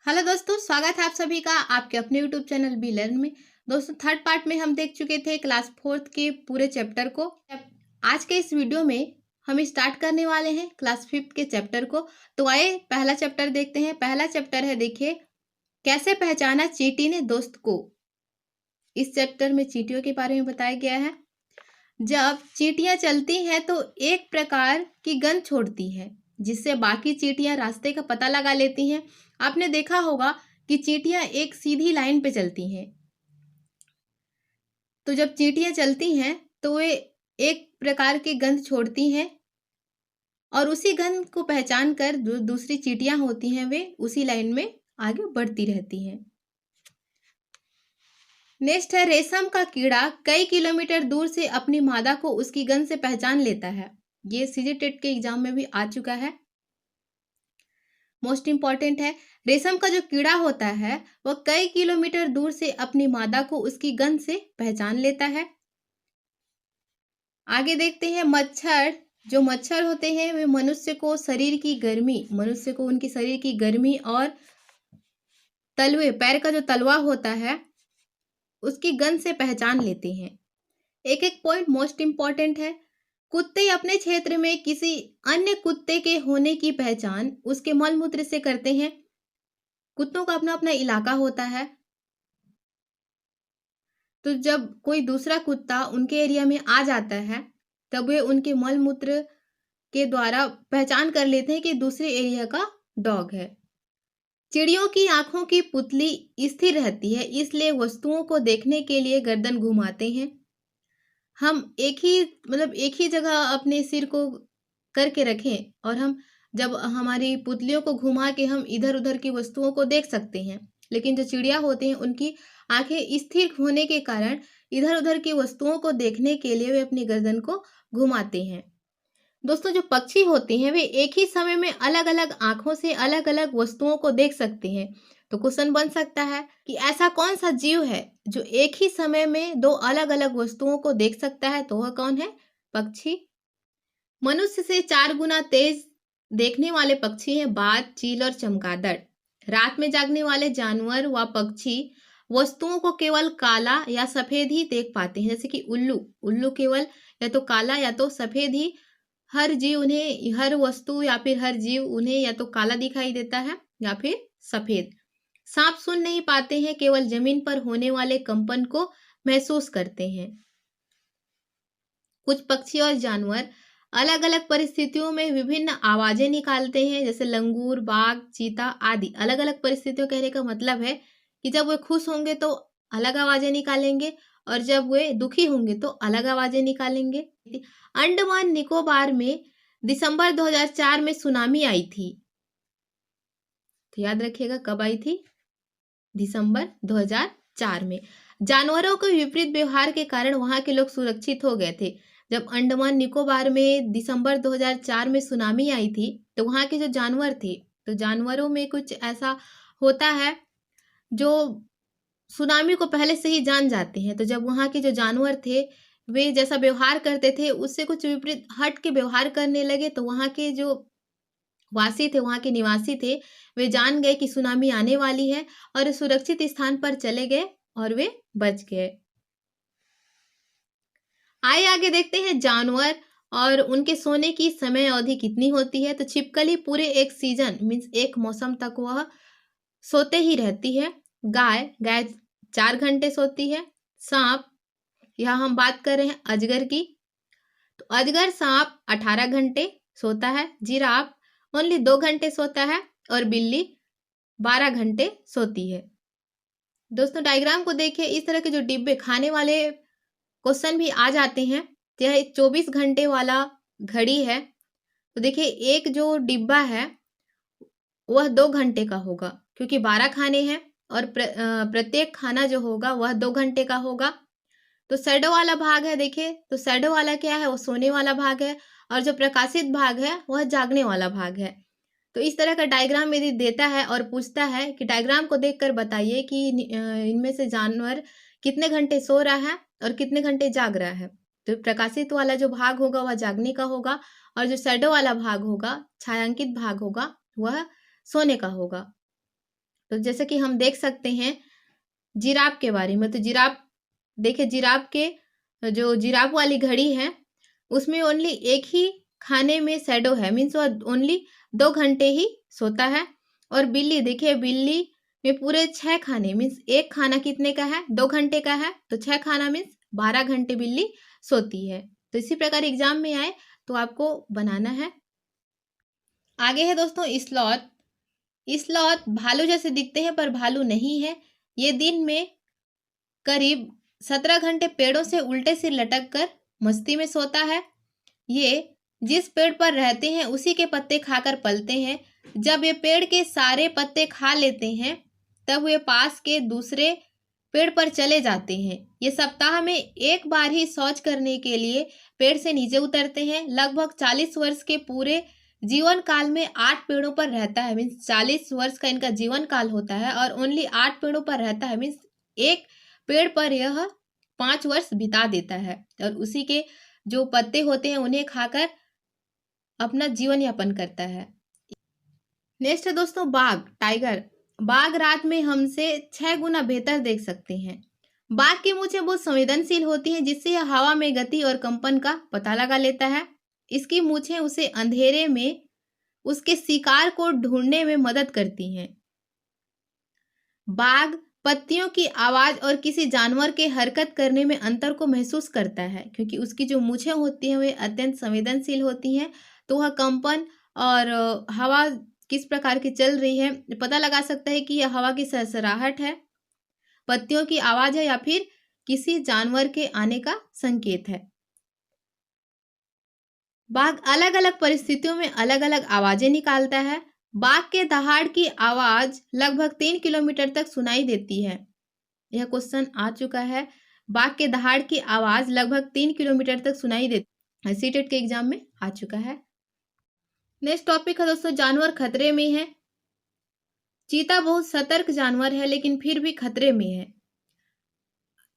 Hello दोस्तों, स्वागत है आप सभी का आपके अपने यूट्यूब चैनल बी लर्न में। दोस्तों, थर्ड पार्ट में हम देख चुके थे क्लास फोर्थ के पूरे चैप्टर को। आज के इस वीडियो में हम स्टार्ट करने वाले हैं क्लास फिफ्थ के चैप्टर को। तो आइए पहला चैप्टर देखते हैं। पहला चैप्टर है, देखिए, कैसे पहचाना चींटी ने दोस्त को। इस चैप्टर में चींटियों के बारे में बताया गया है। जब चींटियां चलती हैं तो एक प्रकार की गंध छोड़ती हैं, जिससे बाकी चींटियां रास्ते का पता लगा लेती हैं। आपने देखा होगा कि चींटियां एक सीधी लाइन पे चलती हैं। तो जब चींटियां चलती हैं तो वे एक प्रकार की गंध छोड़ती हैं, और उसी गंध को पहचान कर जो दूसरी चींटियां होती हैं वे उसी लाइन में आगे बढ़ती रहती हैं। नेक्स्ट है, रेशम का कीड़ा कई किलोमीटर दूर से अपनी मादा को उसकी गंध से पहचान लेता है। ये सीजी टेट के एग्जाम में भी आ चुका है, मोस्ट इंपॉर्टेंट है। रेशम का जो कीड़ा होता है वह कई किलोमीटर दूर से अपनी मादा को उसकी गंध से पहचान लेता है। आगे देखते हैं, जो मच्छर होते हैं वे मनुष्य को उनकी शरीर की गर्मी और तलवे, पैर का जो तलवा होता है उसकी गंध से पहचान लेते हैं। एक एक पॉइंट मोस्ट इंपॉर्टेंट है। कुत्ते अपने क्षेत्र में किसी अन्य कुत्ते के होने की पहचान उसके मल मूत्र से करते हैं। कुत्तों का अपना अपना इलाका होता है, तो जब कोई दूसरा कुत्ता उनके एरिया में आ जाता है तब वे उनके मल मूत्र के द्वारा पहचान कर लेते हैं कि दूसरे एरिया का डॉग है। चिड़ियों की आंखों की पुतली स्थिर रहती है, इसलिए वस्तुओं को देखने के लिए गर्दन घुमाते हैं। हम एक ही जगह अपने सिर को करके रखें और हम जब हमारी पुतलियों को घुमा के हम इधर उधर की वस्तुओं को देख सकते हैं, लेकिन जो चिड़िया होते हैं उनकी आंखें स्थिर होने के कारण इधर उधर की वस्तुओं को देखने के लिए वे अपनी गर्दन को घुमाते हैं। दोस्तों, जो पक्षी होते हैं वे एक ही समय में अलग अलग आंखों से अलग अलग वस्तुओं को देख सकते हैं। तो क्वेश्चन बन सकता है कि ऐसा कौन सा जीव है जो एक ही समय में दो अलग अलग वस्तुओं को देख सकता है, तो वह कौन है? पक्षी। मनुष्य से 4 गुना तेज देखने वाले पक्षी हैं बाज, चील और चमगादड़। रात में जागने वाले जानवर व पक्षी वस्तुओं को केवल काला या सफेद ही देख पाते हैं, जैसे कि उल्लू केवल या तो काला या तो सफेद ही, हर वस्तु या फिर हर जीव उन्हें या तो काला दिखाई देता है या फिर सफेद। सांप सुन नहीं पाते हैं, केवल जमीन पर होने वाले कंपन को महसूस करते हैं। कुछ पक्षी और जानवर अलग अलग परिस्थितियों में विभिन्न आवाजें निकालते हैं, जैसे लंगूर, बाघ, चीता आदि। अलग अलग परिस्थितियों कहने का मतलब है कि जब वे खुश होंगे तो अलग आवाजें निकालेंगे और जब वे दुखी होंगे तो अलग आवाजें निकालेंगे। अंडमान निकोबार में दिसंबर 2004 में सुनामी आई थी। तो याद रखिएगा कब आई थी? दिसंबर 2004 में। जानवरों के विपरीत व्यवहार के कारण वहां के लोग सुरक्षित हो गए थे। जब अंडमान निकोबार में दिसंबर 2004 में सुनामी आई थी तो वहां के जो जानवर थे, तो जानवरों में कुछ ऐसा होता है जो सुनामी को पहले से ही जान जाते हैं। तो जब वहां के जो जानवर थे वे जैसा व्यवहार करते थे उससे कुछ विपरीत हट के व्यवहार करने लगे, तो वहां के जो वहां के निवासी थे, वे जान गए कि सुनामी आने वाली है और सुरक्षित स्थान पर चले गए और वे बच गए। आइए आगे देखते हैं, जानवर और उनके सोने की समय अवधि कितनी होती है। तो छिपकली पूरे एक सीजन मीन्स एक मौसम तक वह सोते ही रहती है। गाय 4 घंटे सोती है। सांप, यहाँ हम बात कर रहे हैं अजगर की, तो अजगर सांप 18 घंटे सोता है। जिराफ ओनली 2 घंटे सोता है और बिल्ली 12 घंटे सोती है। दोस्तों, डायग्राम को देखिए, इस तरह के जो डिब्बे खाने वाले क्वेश्चन भी आ जाते हैं। यह 24 घंटे वाला घड़ी है, तो देखिए एक जो डिब्बा है वह 2 घंटे का होगा, क्योंकि 12 खाने हैं और प्रत्येक खाना जो होगा वह 2 घंटे का होगा। तो शैडो वाला भाग है, देखिए, तो शैडो वाला क्या है? वो सोने वाला भाग है, और जो प्रकाशित भाग है वह जागने वाला भाग है। तो इस तरह का डायग्राम यदि देता है और पूछता है कि डायग्राम को देखकर बताइए कि इनमें से जानवर कितने घंटे सो रहा है और कितने घंटे जाग रहा है, तो प्रकाशित वाला जो भाग होगा वह जागने का होगा, और जो शैडो वाला भाग होगा, छायांकित भाग होगा, वह सोने का होगा। तो जैसे कि हम देख सकते हैं जिराफ के बारे में, तो जिराफ देखिए, जिराफ के जो जिराफ वाली घड़ी है उसमें ओनली एक ही खाने में शैडो है, मीन्स वह ओनली 2 घंटे ही सोता है। और बिल्ली देखिए, बिल्ली में पूरे 6 खाने, मीन्स एक खाना कितने का है, 2 घंटे का है, तो 6 खाना मीन्स 12 घंटे बिल्ली सोती है। तो इसी प्रकार एग्जाम में आए तो आपको बनाना है। आगे है दोस्तों स्लॉथ। स्लॉथ भालू जैसे दिखते हैं पर भालू नहीं है। ये दिन में करीब 17 घंटे पेड़ों से उल्टे सिर लटक कर मस्ती में सोता है। ये जिस पेड़ पर रहते हैं उसी के पत्ते खाकर पलते हैं। जब ये पेड़ के सारे पत्ते खा लेते हैं तब वे पास के दूसरे पेड़ पर चले जाते हैं। ये सप्ताह में एक बार ही शौच करने के लिए पेड़ से नीचे उतरते हैं। लगभग 40 वर्ष के पूरे जीवन काल में 8 पेड़ों पर रहता है, मीन्स 40 वर्ष का इनका जीवन काल होता है और ओनली 8 पेड़ों पर रहता है, मीन्स एक पेड़ पर यह 5 वर्ष बिता देता है और उसी के जो पत्ते होते हैं उन्हें खाकर अपना जीवन यापन करता है। नेक्स्ट है दोस्तों बाघ, टाइगर। बाघ रात में हमसे 6 गुना बेहतर देख सकते हैं। बाघ की मूंछें बहुत संवेदनशील होती हैं जिससे यह हवा में गति और कंपन का पता लगा लेता है। इसकी मूंछें उसे अंधेरे में उसके शिकार को ढूंढने में मदद करती हैं। बाघ पत्तियों की आवाज और किसी जानवर के हरकत करने में अंतर को महसूस करता है, क्योंकि उसकी जो मूंछें होती हैं वे अत्यंत संवेदनशील होती हैं, तो वह कंपन और हवा किस प्रकार की चल रही है पता लगा सकता है कि यह हवा की सरसराहट है, पत्तियों की आवाज है या फिर किसी जानवर के आने का संकेत है। बाघ अलग अलग परिस्थितियों में अलग अलग आवाजें निकालता है। बाघ के दहाड़ की आवाज लगभग 3 किलोमीटर तक सुनाई देती है। यह क्वेश्चन आ चुका है। बाघ के दहाड़ की आवाज लगभग 3 किलोमीटर तक सुनाई देती है, सीटेट के एग्जाम में आ चुका है। नेक्स्ट टॉपिक है दोस्तों जानवर खतरे में है। चीता बहुत सतर्क जानवर है लेकिन फिर भी खतरे में है।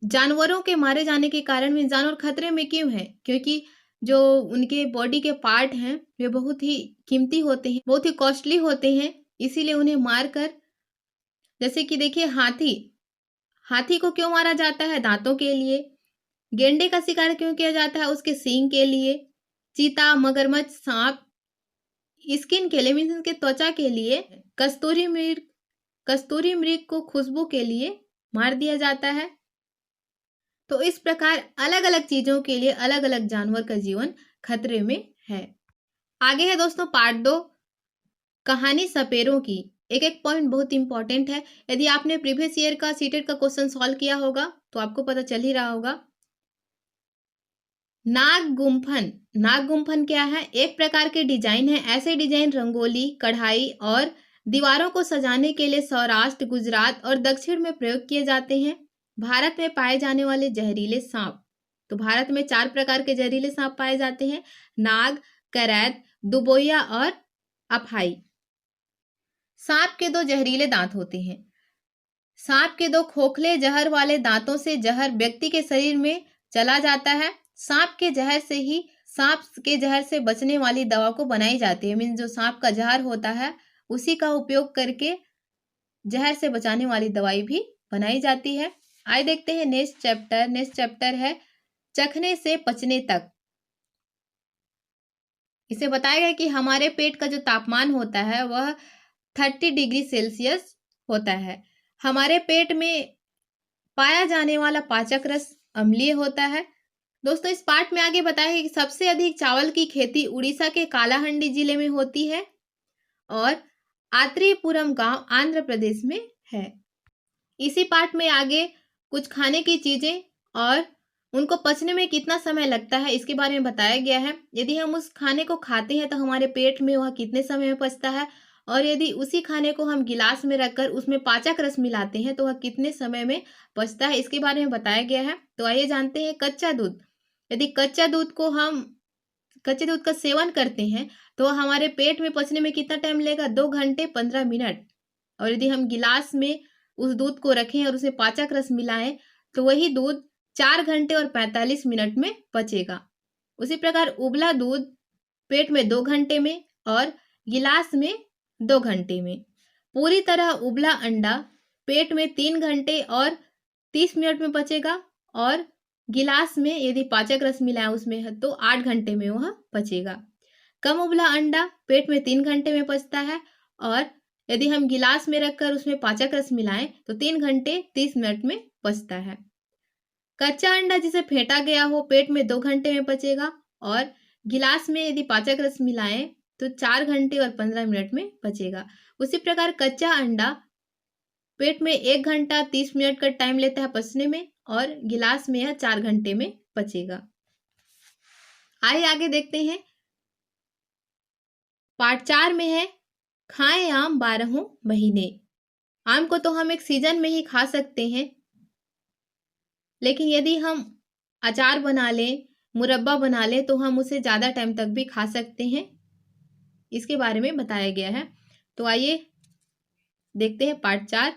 जानवरों के मारे जाने के कारण में जानवर खतरे में क्यों है? क्योंकि जो उनके बॉडी के पार्ट हैं वे बहुत ही कीमती होते हैं, बहुत ही कॉस्टली होते हैं, इसीलिए उन्हें मारकर, जैसे कि देखिए हाथी को क्यों मारा जाता है? दांतों के लिए। गेंडे का शिकार क्यों किया जाता है? उसके सींग के लिए। चीता, मगरमच्छ, सांप स्किन के लिए, मीन्स उनके त्वचा के लिए। कस्तूरी मृग को खुशबू के लिए मार दिया जाता है। तो इस प्रकार अलग अलग चीजों के लिए अलग अलग जानवर का जीवन खतरे में है। आगे है दोस्तों पार्ट 2, कहानी सपेरों की। एक एक पॉइंट बहुत इंपॉर्टेंट है। यदि आपने प्रीवियस ईयर का सीटेट का क्वेश्चन सॉल्व किया होगा तो आपको पता चल ही रहा होगा। नाग गुम्फन क्या है? एक प्रकार के डिजाइन है। ऐसे डिजाइन रंगोली, कढ़ाई और दीवारों को सजाने के लिए सौराष्ट्र, गुजरात और दक्षिण में प्रयोग किए जाते हैं। भारत में पाए जाने वाले जहरीले सांप, तो भारत में 4 प्रकार के जहरीले सांप पाए जाते हैं: नाग, करैत, दुबोया और अफाई। सांप के 2 जहरीले दांत होते हैं। सांप के 2 खोखले जहर वाले दांतों से जहर व्यक्ति के शरीर में चला जाता है। सांप के जहर से बचने वाली दवा को बनाई जाती है, मीन जो सांप का जहर होता है उसी का उपयोग करके जहर से बचाने वाली दवाई भी बनाई जाती है। आइए देखते हैं नेक्स्ट चैप्टर है चखने से पचने तक। इसे बताया गया कि हमारे पेट का जो तापमान होता है वह 30 डिग्री सेल्सियस होता है। हमारे पेट में पाया जाने वाला पाचक रस अम्लीय होता है। दोस्तों इस पार्ट में आगे बताया है कि सबसे अधिक चावल की खेती उड़ीसा के कालाहंडी जिले में होती है और आत्रेयपुरम गांव आंध्र प्रदेश में है। इसी पार्ट में आगे कुछ खाने की चीजें और उनको पचने में कितना समय लगता है इसके बारे में बताया गया है। यदि हम उस खाने को खाते हैं तो हमारे पेट में वह कितने समय में पचता है, और यदि उसी खाने को हम गिलास में रखकर उसमें पाचक रस मिलाते हैं तो वह कितने समय में पचता है, इसके बारे में बताया गया है। तो आइए जानते हैं कच्चा दूध। यदि कच्चे दूध का सेवन करते हैं तो हमारे पेट में पचने में कितना टाइम लगेगा? 2 घंटे 15 मिनट। और यदि हम गिलास में उस दूध को रखें और उसे पाचक रस मिलाएं तो वही दूध 4 घंटे और 45 मिनट में पचेगा। उसी प्रकार उबला दूध पेट में 2 घंटे में और गिलास में 2 घंटे में। पूरी तरह उबला अंडा पेट में 3 घंटे और 30 मिनट में पचेगा, और गिलास में यदि पाचक रस मिलाएं उसमें है तो 8 घंटे में वह पचेगा। कम उबला अंडा पेट में 3 घंटे में पचता है, और यदि हम गिलास में रखकर उसमें पाचक रस मिलाएं तो 3 घंटे 30 मिनट में पचता है। कच्चा अंडा जिसे फेंटा गया हो पेट में 2 घंटे में पचेगा, और गिलास में यदि पाचक रस मिलाएं तो 4 घंटे और 15 मिनट में पचेगा। उसी प्रकार कच्चा अंडा पेट में 1 घंटा 30 मिनट का टाइम लेता है पचने में, और गिलास में यह 4 घंटे में पचेगा। आइए आगे देखते हैं। पार्ट 4 में है खाएं आम 12 महीने। आम को तो हम एक सीजन में ही खा सकते हैं, लेकिन यदि हम अचार बना लें, मुरब्बा बना लें तो हम उसे ज़्यादा टाइम तक भी खा सकते हैं। इसके बारे में बताया गया है। तो आइए देखते हैं पार्ट 4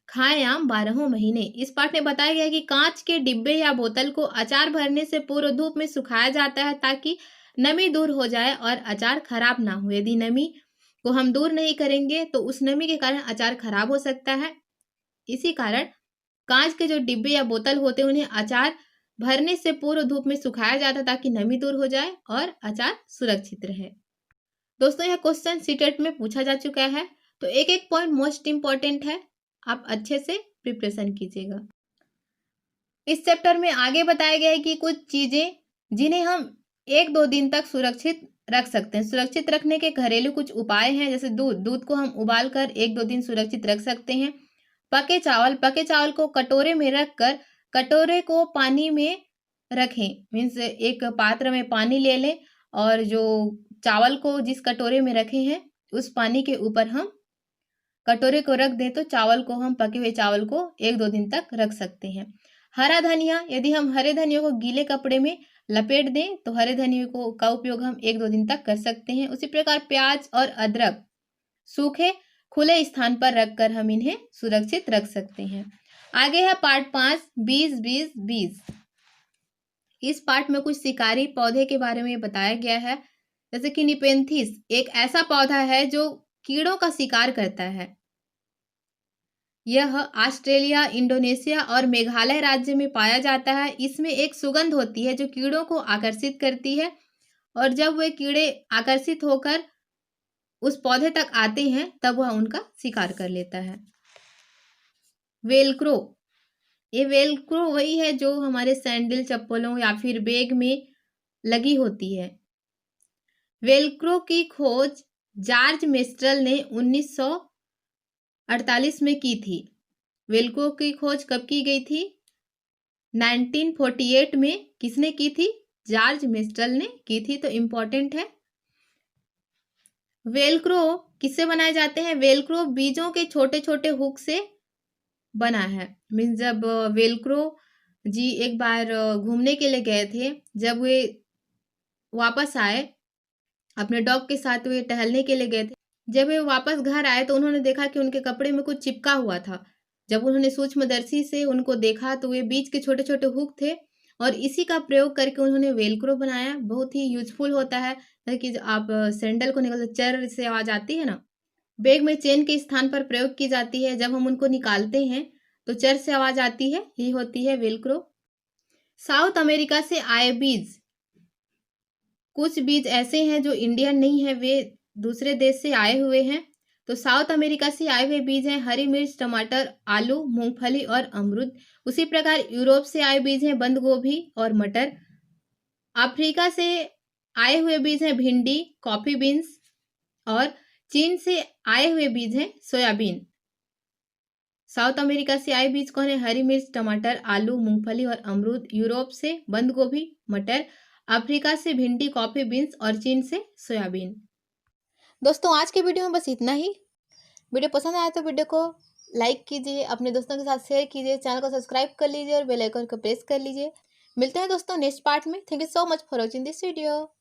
खाएं आम 12 महीने। इस पार्ट में बताया गया है कि कांच के डिब्बे या बोतल को अचार भरने से पूर्व धूप में सुखाया जाता है ताकि नमी दूर हो जाए और अचार खराब ना हो। यदि नमी को हम दूर नहीं करेंगे तो उस नमी के कारण अचार खराब हो सकता है। इसी कारण कांच के जो डिब्बे या बोतल होते हैं उन्हें अचार भरने से पूर्व धूप में सुखाया जाता है ताकि नमी दूर हो जाए और अचार सुरक्षित रहे। दोस्तों, यह क्वेश्चन सीटेट में पूछा जा चुका है, तो एक एक पॉइंट मोस्ट इंपॉर्टेंट है, आप अच्छे से प्रिपरेशन कीजिएगा। इस चैप्टर में आगे बताया गया है कि कुछ चीजें जिन्हें हम 1-2 दिन तक सुरक्षित रख सकते हैं। सुरक्षित रखने के घरेलू कुछ उपाय हैं, जैसे दूध को हम उबाल कर 1-2 दिन सुरक्षित रख सकते हैं। पके चावल को कटोरे में रखकर कटोरे को पानी में रखें, मीन्स एक पात्र में पानी ले लें और जो चावल को जिस कटोरे में रखे हैं उस पानी के ऊपर हम कटोरे को रख दें तो चावल को हम पके हुए चावल को 1-2 दिन तक रख सकते हैं। हरा धनिया, यदि हम हरे धनिया को गीले कपड़े में लपेट दें तो हरे धनिया का उपयोग हम 1-2 दिन तक कर सकते हैं। उसी प्रकार प्याज और अदरक सूखे खुले स्थान पर रखकर हम इन्हें सुरक्षित रख सकते हैं। आगे है पार्ट 5 बीज। इस पार्ट में कुछ शिकारी पौधे के बारे में बताया गया है, जैसे कि निपेंथिस एक ऐसा पौधा है जो कीड़ों का शिकार करता है। यह ऑस्ट्रेलिया, इंडोनेशिया और मेघालय राज्य में पाया जाता है। इसमें एक सुगंध होती है जो कीड़ों को आकर्षित करती है, और जब वे कीड़े आकर्षित होकर उस पौधे तक आते हैं तब वह उनका शिकार कर लेता है। वेलक्रो, ये वेलक्रो वही है जो हमारे सैंडल, चप्पलों या फिर बैग में लगी होती है। वेलक्रो की खोज जॉर्ज मेस्ट्रल ने 1948 में की थी। वेलक्रो की खोज कब की गई थी? 1948 में। किसने की थी? जॉर्ज मेस्ट्रल ने की थी, तो इम्पोर्टेंट है। वेलक्रो किससे बनाए जाते हैं? वेलक्रो बीजों के छोटे छोटे हुक से बना है। मीन्स जब वेलक्रो जी एक बार घूमने के लिए गए थे, जब वे वापस आए अपने डॉग के साथ, वे टहलने के लिए गए थे, जब वे वापस घर आए तो उन्होंने देखा कि उनके कपड़े में कुछ चिपका हुआ था। जब उन्होंने सूक्ष्मदर्शी से उनको देखा तो वे बीज के छोटे छोटे हुक थे, और इसी का प्रयोग करके उन्होंने वेलक्रो बनाया। बहुत ही यूजफुल होता है, कि आप सैंडल को निकालते चर से आवाज आती है ना, बैग में चेन के स्थान पर प्रयोग की जाती है। जब हम उनको निकालते हैं तो चर से आवाज आती है, यही होती है वेलक्रो। साउथ अमेरिका से आए बीज, कुछ बीज ऐसे हैं जो इंडियन नहीं है, वे दूसरे देश से आए हुए हैं। तो साउथ अमेरिका से आए हुए बीज हैं हरी मिर्च, टमाटर, आलू, मूंगफली और अमरूद। उसी प्रकार यूरोप से आए बीज हैं बंद गोभी और मटर। अफ्रीका से आए हुए बीज हैं भिंडी, कॉफी बीन्स, और चीन से आए हुए बीज हैं सोयाबीन। साउथ अमेरिका से आए बीज कौन है? हरी मिर्च, टमाटर, आलू, मूंगफली और अमरूद। यूरोप से बंद गोभी, मटर। अफ्रीका से भिंडी, कॉफी बीन्स, और चीन से सोयाबीन। दोस्तों, आज के वीडियो में बस इतना ही। वीडियो पसंद आया तो वीडियो को लाइक कीजिए, अपने दोस्तों के साथ शेयर कीजिए, चैनल को सब्सक्राइब कर लीजिए और बेल आइकन को प्रेस कर लीजिए। मिलते हैं दोस्तों नेक्स्ट पार्ट में। Thank you so much for watching this video.